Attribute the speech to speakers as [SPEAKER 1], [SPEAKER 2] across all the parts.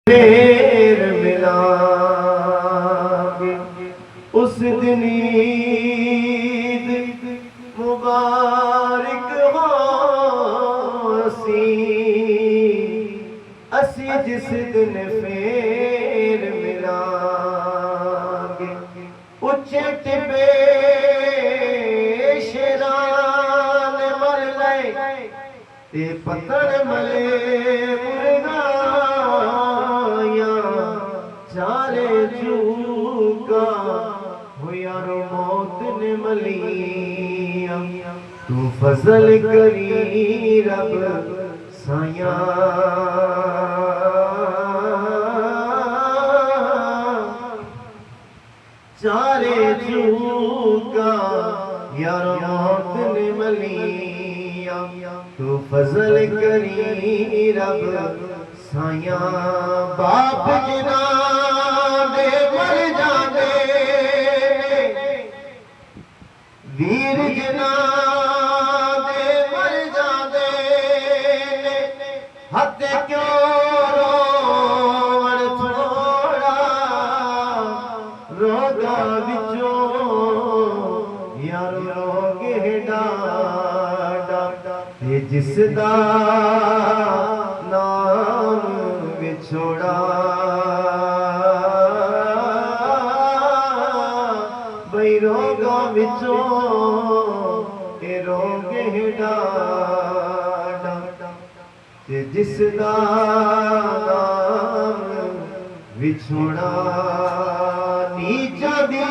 [SPEAKER 1] फिर मिलांगे उस दिन ईद मुबारक होसी असी जिस दिन फिर मिलांगे उच्चे टिबे शेरान मर गए ते पत्थर मले चारे चूका हो यारो मौत ने मलिया तू फजल करी रब साया चारे चूका यारो मौत ने मलिया तू फजल करी रब साया बाप जना दे मर जाते वीर जना दे मर जाते हद क्यों रोवण थोड़ा रोगा विचों यार रोगे डाडा ये जिसदा नाम विछोड़ा बई रोगा विचों ये रोगे डाडा ते जिसदा नाम विछोड़ा नीचा दी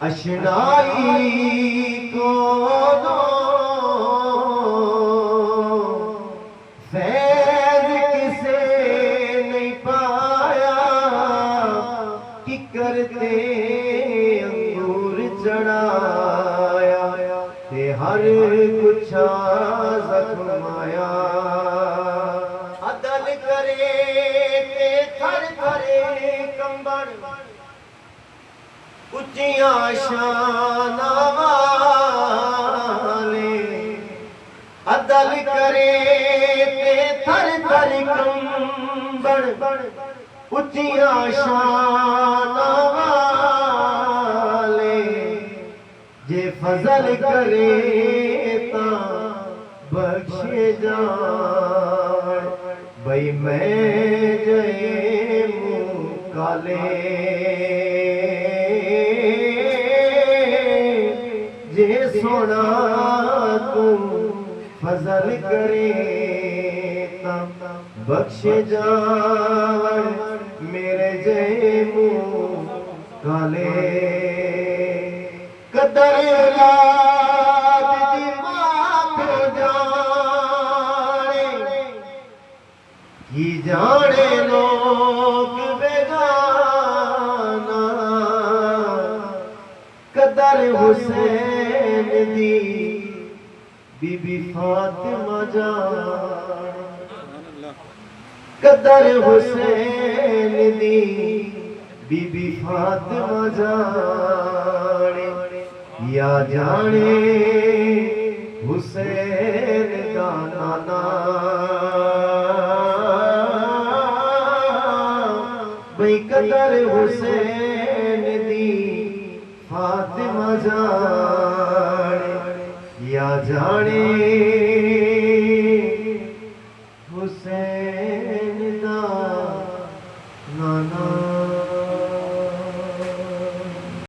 [SPEAKER 1] अशनाई को दो फैज किसे नहीं पाया कि करते अंगूर चढ़ाया ते हर कुछ जख्माया अदल करे ते थर थरे कंबड़ उच्चिया शाना वाले अदल करे ते थर थर कंबड़ उच्चिया शाना वाले जे फजल करे ता बख्शे जान बई मैं जय मुँह काले जे सोना तू फजल करे ता बख्शे जान मेरे जय मुँह काले कदर औलाद दी मां जाने की जाने लोग बेगाना कदर हुसैन दी बीबी फातिमा जाने कदर हुसैन दी बीबी फातिमा जाने या जाने हुसैन का नाना बई कदर हुसैन दी फातिमा जाने या जाने हुसैन का नाना।